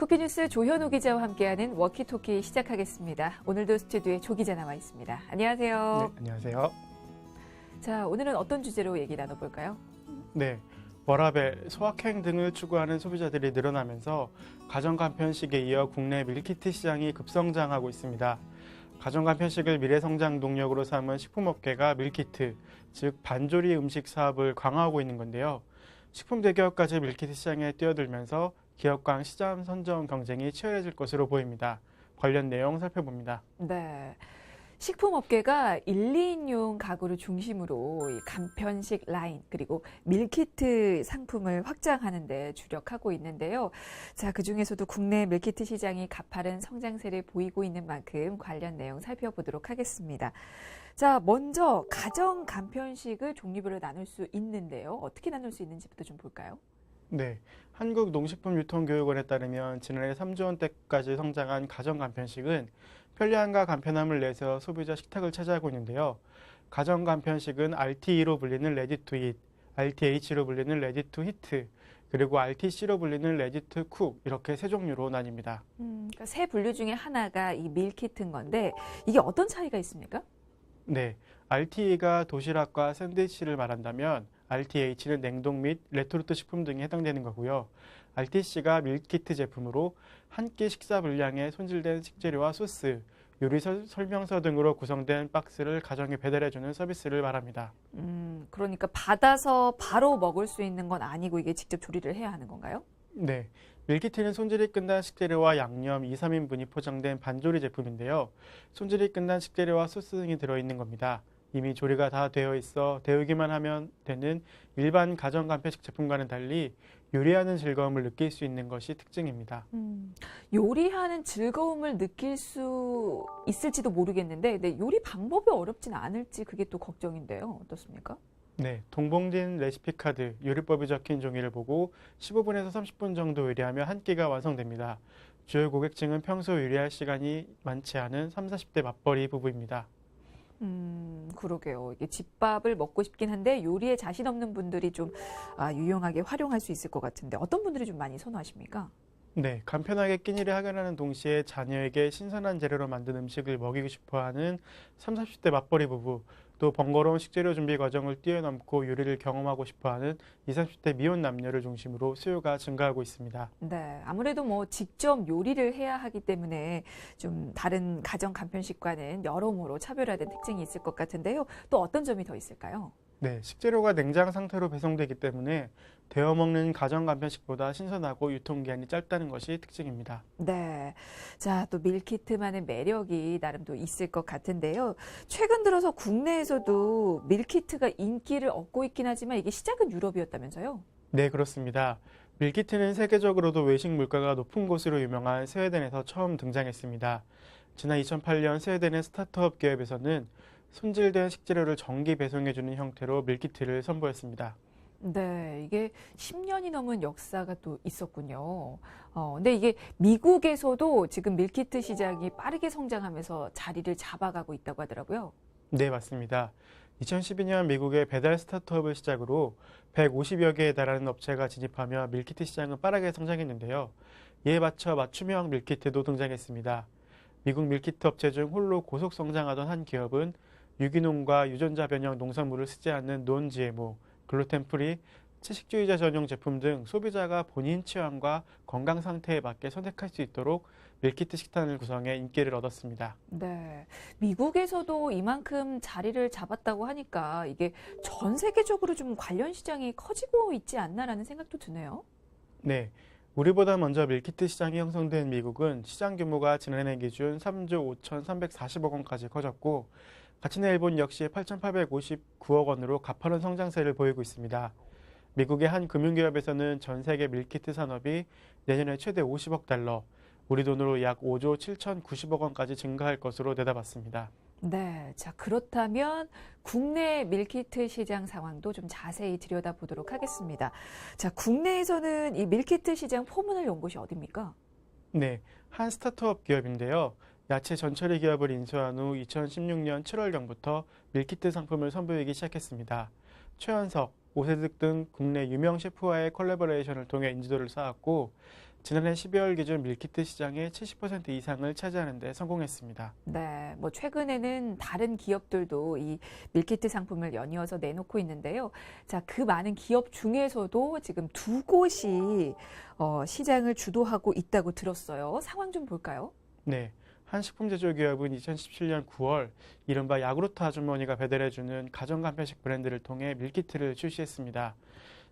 쿠키뉴스 조현우 기자와 함께하는 워키토키 시작하겠습니다. 오늘도 스튜디오에 조 기자 나와 있습니다. 안녕하세요. 네, 안녕하세요. 자, 오늘은 어떤 주제로 얘기 나눠볼까요? 네, 워라밸, 소확행 등을 추구하는 소비자들이 늘어나면서 가정간편식에 이어 국내 밀키트 시장이 급성장하고 있습니다. 가정간편식을 미래성장 동력으로 삼은 식품업계가 밀키트, 즉 반조리 음식 사업을 강화하고 있는 건데요. 식품 대기업까지 밀키트 시장에 뛰어들면서 기업 간 시장 선점 경쟁이 치열해질 것으로 보입니다. 관련 내용 살펴봅니다. 네. 식품업계가 1, 2인용 가구를 중심으로 이 간편식 라인 그리고 밀키트 상품을 확장하는 데 주력하고 있는데요. 자, 그중에서도 국내 밀키트 시장이 가파른 성장세를 보이고 있는 만큼 관련 내용 살펴보도록 하겠습니다. 자, 먼저 가정 간편식을 종류별로 나눌 수 있는데요. 어떻게 나눌 수 있는지부터 좀 볼까요? 네, 한국농식품유통교육원에 따르면 지난해 3조 원대까지 성장한 가정 간편식은 편리함과 간편함을 내세워 소비자 식탁을 차지하고 있는데요. 가정 간편식은 RTE로 불리는 레디 투 잇, RTH로 불리는 레디 투 히트, 그리고 RTC로 불리는 레디 투 쿡 이렇게 세 종류로 나뉩니다. 그러니까 세 분류 중에 하나가 이 밀키트인 건데 이게 어떤 차이가 있습니까? 네, RTE가 도시락과 샌드위치를 말한다면 RTH는 냉동 및 레토르트 식품 등에 해당되는 거고요. RTC가 밀키트 제품으로 한 끼 식사 분량에 손질된 식재료와 소스, 요리 설명서 등으로 구성된 박스를 가정에 배달해주는 서비스를 말합니다. 그러니까 받아서 바로 먹을 수 있는 건 아니고 이게 직접 조리를 해야 하는 건가요? 네, 밀키트는 손질이 끝난 식재료와 양념 2, 3인분이 포장된 반조리 제품인데요. 손질이 끝난 식재료와 소스 등이 들어있는 겁니다. 이미 조리가 다 되어 있어 데우기만 하면 되는 일반 가정 간편식 제품과는 달리 요리하는 즐거움을 느낄 수 있는 것이 특징입니다. 요리하는 즐거움을 느낄 수 있을지도 모르겠는데 근데 요리 방법이 어렵진 않을지 그게 또 걱정인데요. 어떻습니까? 네, 동봉진 레시피 카드, 요리법이 적힌 종이를 보고 15분에서 30분 정도 요리하면 한 끼가 완성됩니다. 주요 고객층은 평소 요리할 시간이 많지 않은 30, 40대 맞벌이 부부입니다. 그러게요. 이게 집밥을 먹고 싶긴 한데 요리에 자신 없는 분들이 좀 유용하게 활용할 수 있을 것 같은데 어떤 분들이 좀 많이 선호하십니까? 네, 간편하게 끼니를 해결하는 동시에 자녀에게 신선한 재료로 만든 음식을 먹이고 싶어하는 30, 40대 맞벌이 부부, 또 번거로운 식재료 준비 과정을 뛰어넘고 요리를 경험하고 싶어하는 20, 30대 미혼 남녀를 중심으로 수요가 증가하고 있습니다. 네, 아무래도 뭐 직접 요리를 해야 하기 때문에 좀 다른 가정 간편식과는 여러모로 차별화된 특징이 있을 것 같은데요. 또 어떤 점이 더 있을까요? 네, 식재료가 냉장 상태로 배송되기 때문에 데워 먹는 가정 간편식보다 신선하고 유통기한이 짧다는 것이 특징입니다. 네. 자, 또 밀키트만의 매력이 나름 또 있을 것 같은데요. 최근 들어서 국내에서도 밀키트가 인기를 얻고 있긴 하지만 이게 시작은 유럽이었다면서요? 네, 그렇습니다. 밀키트는 세계적으로도 외식 물가가 높은 곳으로 유명한 스웨덴에서 처음 등장했습니다. 지난 2008년 스웨덴의 스타트업 기업에서는 손질된 식재료를 정기 배송해주는 형태로 밀키트를 선보였습니다. 네, 이게 10년이 넘은 역사가 또 있었군요. 근데 이게 미국에서도 지금 밀키트 시장이 빠르게 성장하면서 자리를 잡아가고 있다고 하더라고요. 네, 맞습니다. 2012년 미국의 배달 스타트업을 시작으로 150여 개에 달하는 업체가 진입하며 밀키트 시장은 빠르게 성장했는데요. 이에 맞춰 맞춤형 밀키트도 등장했습니다. 미국 밀키트 업체 중 홀로 고속 성장하던 한 기업은 유기농과 유전자 변형 농산물을 쓰지 않는 논 GMO, 글루텐 프리, 채식주의자 전용 제품 등 소비자가 본인 취향과 건강 상태에 맞게 선택할 수 있도록 밀키트 식단을 구성해 인기를 얻었습니다. 네, 미국에서도 이만큼 자리를 잡았다고 하니까 이게 전 세계적으로 좀 관련 시장이 커지고 있지 않나라는 생각도 드네요. 네, 우리보다 먼저 밀키트 시장이 형성된 미국은 시장 규모가 지난해 기준 3조 5,340억 원까지 커졌고 같은 해 일본 역시 8,859억 원으로 가파른 성장세를 보이고 있습니다. 미국의 한 금융기업에서는 전 세계 밀키트 산업이 내년에 최대 50억 달러, 우리 돈으로 약 5조 7,090억 원까지 증가할 것으로 내다봤습니다. 네, 자, 그렇다면 국내 밀키트 시장 상황도 좀 자세히 들여다보도록 하겠습니다. 자, 국내에서는 이 밀키트 시장 포문을 연 곳이 어디입니까? 네, 한 스타트업 기업인데요. 야채 전처리 기업을 인수한 후 2016년 7월경부터 밀키트 상품을 선보이기 시작했습니다. 최현석, 오세득 등 국내 유명 셰프와의 콜라보레이션을 통해 인지도를 쌓았고 지난해 12월 기준 밀키트 시장의 70% 이상을 차지하는 데 성공했습니다. 네, 뭐 최근에는 다른 기업들도 이 밀키트 상품을 연이어서 내놓고 있는데요. 자, 그 많은 기업 중에서도 지금 두 곳이 시장을 주도하고 있다고 들었어요. 상황 좀 볼까요? 네, 한 식품 제조 기업은 2017년 9월 이른바 야구르트 아주머니가 배달해주는 가정 간편식 브랜드를 통해 밀키트를 출시했습니다.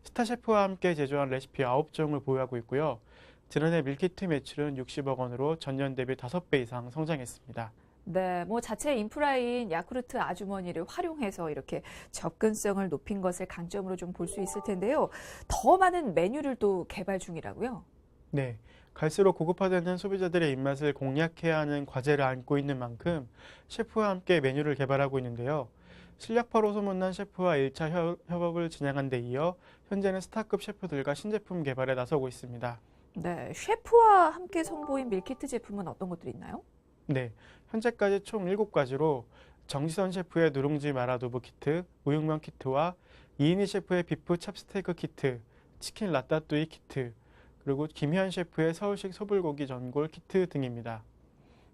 스타 셰프와 함께 제조한 레시피 9종을 보유하고 있고요. 지난해 밀키트 매출은 60억 원으로 전년 대비 5배 이상 성장했습니다. 네, 뭐 자체 인프라인 야쿠르트 아주머니를 활용해서 이렇게 접근성을 높인 것을 강점으로 좀 볼 수 있을 텐데요. 더 많은 메뉴를 또 개발 중이라고요? 네, 갈수록 고급화되는 소비자들의 입맛을 공략해야 하는 과제를 안고 있는 만큼 셰프와 함께 메뉴를 개발하고 있는데요. 실력파로 소문난 셰프와 1차 협업을 진행한 데 이어 현재는 스타급 셰프들과 신제품 개발에 나서고 있습니다. 네, 셰프와 함께 선보인 밀키트 제품은 어떤 것들이 있나요? 네, 현재까지 총 7가지로 정지선 셰프의 누룽지 마라두부 키트, 우육면 키트와 이인희 셰프의 비프 찹스테이크 키트, 치킨 라따뚜이 키트, 그리고 김현 셰프의 서울식 소불고기 전골 키트 등입니다.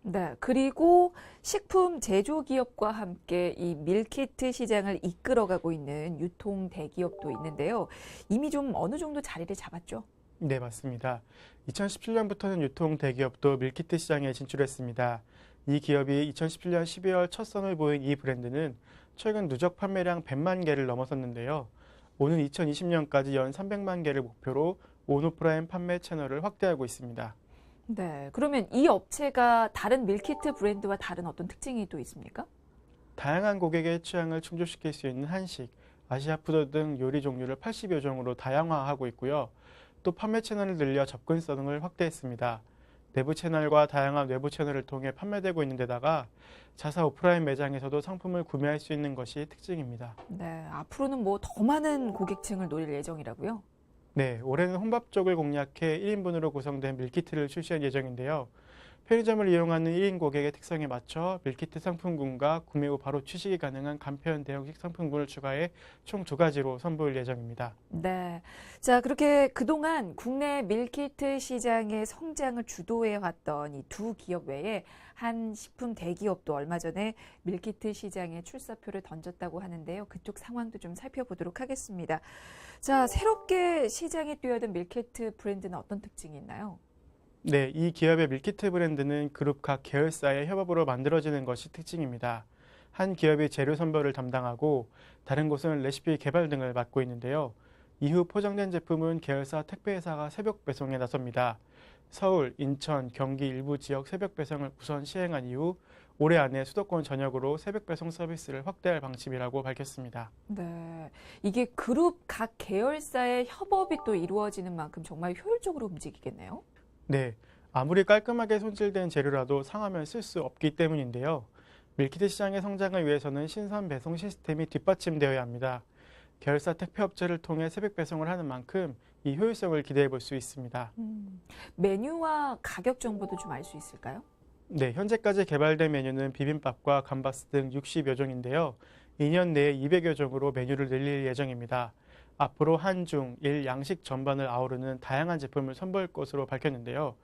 네, 그리고 식품 제조 기업과 함께 이 밀키트 시장을 이끌어가고 있는 유통 대기업도 있는데요. 이미 좀 어느 정도 자리를 잡았죠? 네, 맞습니다. 2017년부터는 유통 대기업도 밀키트 시장에 진출했습니다. 이 기업이 2017년 12월 첫 선을 보인 이 브랜드는 최근 누적 판매량 100만 개를 넘어섰는데요. 오는 2020년까지 연 300만 개를 목표로 온오프라인 판매 채널을 확대하고 있습니다. 네, 그러면 이 업체가 다른 밀키트 브랜드와 다른 어떤 특징이 또 있습니까? 다양한 고객의 취향을 충족시킬 수 있는 한식, 아시아 푸드 등 요리 종류를 80여 종으로 다양화하고 있고요. 또 판매 채널을 늘려 접근성을 확대했습니다. 내부 채널과 다양한 외부 채널을 통해 판매되고 있는 데다가 자사 오프라인 매장에서도 상품을 구매할 수 있는 것이 특징입니다. 네, 앞으로는 뭐 더 많은 고객층을 노릴 예정이라고요? 네, 올해는 혼밥 쪽을 공략해 1인분으로 구성된 밀키트를 출시할 예정인데요. 편의점을 이용하는 1인 고객의 특성에 맞춰 밀키트 상품군과 구매 후 바로 취식이 가능한 간편 대용식 상품군을 추가해 총 2가지로 선보일 예정입니다. 네. 자, 그렇게 그동안 국내 밀키트 시장의 성장을 주도해 왔던 이 두 기업 외에 한 식품 대기업도 얼마 전에 밀키트 시장에 출사표를 던졌다고 하는데요. 그쪽 상황도 좀 살펴보도록 하겠습니다. 자, 새롭게 시장에 뛰어든 밀키트 브랜드는 어떤 특징이 있나요? 네, 이 기업의 밀키트 브랜드는 그룹 각 계열사의 협업으로 만들어지는 것이 특징입니다. 한 기업이 재료 선별을 담당하고 다른 곳은 레시피 개발 등을 맡고 있는데요. 이후 포장된 제품은 계열사 택배회사가 새벽 배송에 나섭니다. 서울, 인천, 경기 일부 지역 새벽 배송을 우선 시행한 이후 올해 안에 수도권 전역으로 새벽 배송 서비스를 확대할 방침이라고 밝혔습니다. 네. 이게 그룹 각 계열사의 협업이 또 이루어지는 만큼 정말 효율적으로 움직이겠네요. 네, 아무리 깔끔하게 손질된 재료라도 상하면 쓸 수 없기 때문인데요. 밀키트 시장의 성장을 위해서는 신선 배송 시스템이 뒷받침되어야 합니다. 계열사 택배업체를 통해 새벽 배송을 하는 만큼 이 효율성을 기대해 볼 수 있습니다. 메뉴와 가격 정보도 좀 알 수 있을까요? 네, 현재까지 개발된 메뉴는 비빔밥과 감바스 등 60여 종인데요. 2년 내에 200여 종으로 메뉴를 늘릴 예정입니다. 앞으로 한중, 일, 양식 전반을 아우르는 다양한 제품을 선보일 것으로 밝혔는데요.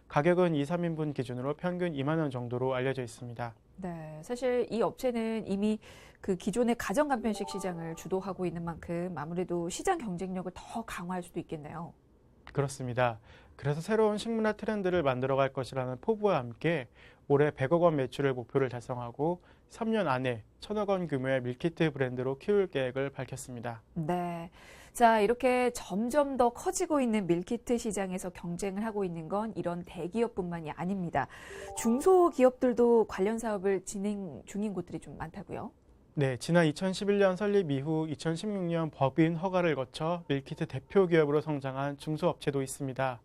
가격은 2, 3인분 기준으로 평균 2만 원 정도로 알려져 있습니다. 네, 사실 이 업체는 이미 그 기존의 가정 간편식 시장을 주도하고 있는 만큼 아무래도 시장 경쟁력을 더 강화할 수도 있겠네요. 그렇습니다. 그래서 새로운 식문화 트렌드를 만들어갈 것이라는 포부와 함께 올해 100억 원 매출을 목표를 달성하고 3년 안에 1,000억 원 규모의 밀키트 브랜드로 키울 계획을 밝혔습니다. 네. 자, 이렇게 점점 더 커지고 있는 밀키트 시장에서 경쟁을 하고 있는 건 이런 대기업뿐만이 아닙니다. 중소기업들도 관련 사업을 진행 중인 곳들이 좀 많다고요? 네, 지난 2011년 설립 이후 2016년 법인 허가를 거쳐 밀키트 대표 기업으로 성장한 중소업체도 있습니다.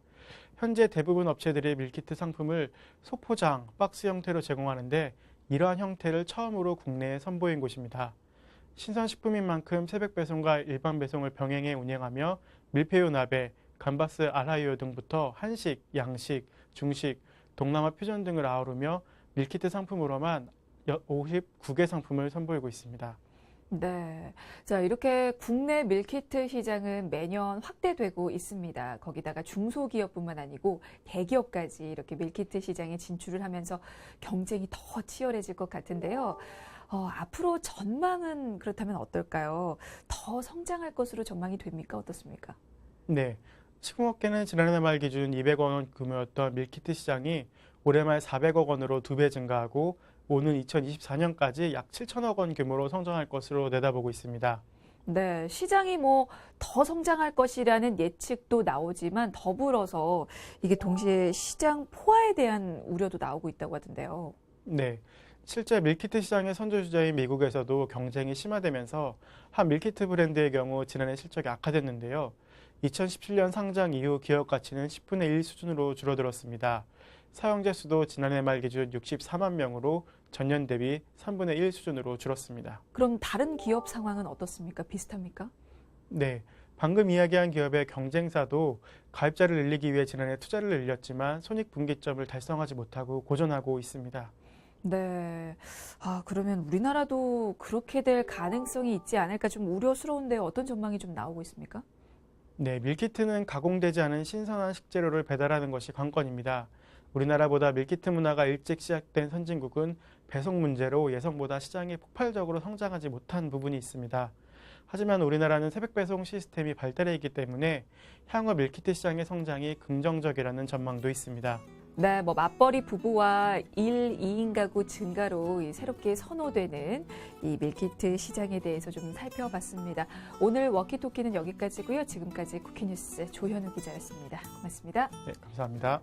현재 대부분 업체들이 밀키트 상품을 소포장, 박스 형태로 제공하는데 이러한 형태를 처음으로 국내에 선보인 곳입니다. 신선식품인 만큼 새벽 배송과 일반 배송을 병행해 운영하며 밀푀유 나베, 감바스 알하이오 등부터 한식, 양식, 중식, 동남아 퓨전 등을 아우르며 밀키트 상품으로만 59개 상품을 선보이고 있습니다. 네. 자, 이렇게 국내 밀키트 시장은 매년 확대되고 있습니다. 거기다가 중소기업뿐만 아니고 대기업까지 이렇게 밀키트 시장에 진출을 하면서 경쟁이 더 치열해질 것 같은데요. 앞으로 전망은 그렇다면 어떨까요? 더 성장할 것으로 전망이 됩니까? 어떻습니까? 네. 식품업계는 지난해 말 기준 200억 원 규모였던 밀키트 시장이 올해 말 400억 원으로 2배 증가하고 오는 2024년까지 약 7천억 원 규모로 성장할 것으로 내다보고 있습니다. 네, 시장이 뭐 더 성장할 것이라는 예측도 나오지만 더불어서 이게 동시에 시장 포화에 대한 우려도 나오고 있다고 하던데요. 네. 실제 밀키트 시장의 선두주자인 미국에서도 경쟁이 심화되면서 한 밀키트 브랜드의 경우 지난해 실적이 악화됐는데요. 2017년 상장 이후 기업 가치는 10분의 1 수준으로 줄어들었습니다. 사용자 수도 지난해 말 기준 64만 명으로 전년 대비 3분의 1 수준으로 줄었습니다. 그럼 다른 기업 상황은 어떻습니까? 비슷합니까? 네. 방금 이야기한 기업의 경쟁사도 가입자를 늘리기 위해 지난해 투자를 늘렸지만 손익분기점을 달성하지 못하고 고전하고 있습니다. 네. 그러면 우리나라도 그렇게 될 가능성이 있지 않을까 좀 우려스러운데 어떤 전망이 좀 나오고 있습니까? 네, 밀키트는 가공되지 않은 신선한 식재료를 배달하는 것이 관건입니다. 우리나라보다 밀키트 문화가 일찍 시작된 선진국은 배송 문제로 예상보다 시장이 폭발적으로 성장하지 못한 부분이 있습니다. 하지만 우리나라는 새벽 배송 시스템이 발달해 있기 때문에 향후 밀키트 시장의 성장이 긍정적이라는 전망도 있습니다. 네, 뭐 맞벌이 부부와 2인 가구 증가로 새롭게 선호되는 이 밀키트 시장에 대해서 좀 살펴봤습니다. 오늘 워키토키는 여기까지고요. 지금까지 쿠키뉴스 조현우 기자였습니다. 고맙습니다. 네, 감사합니다.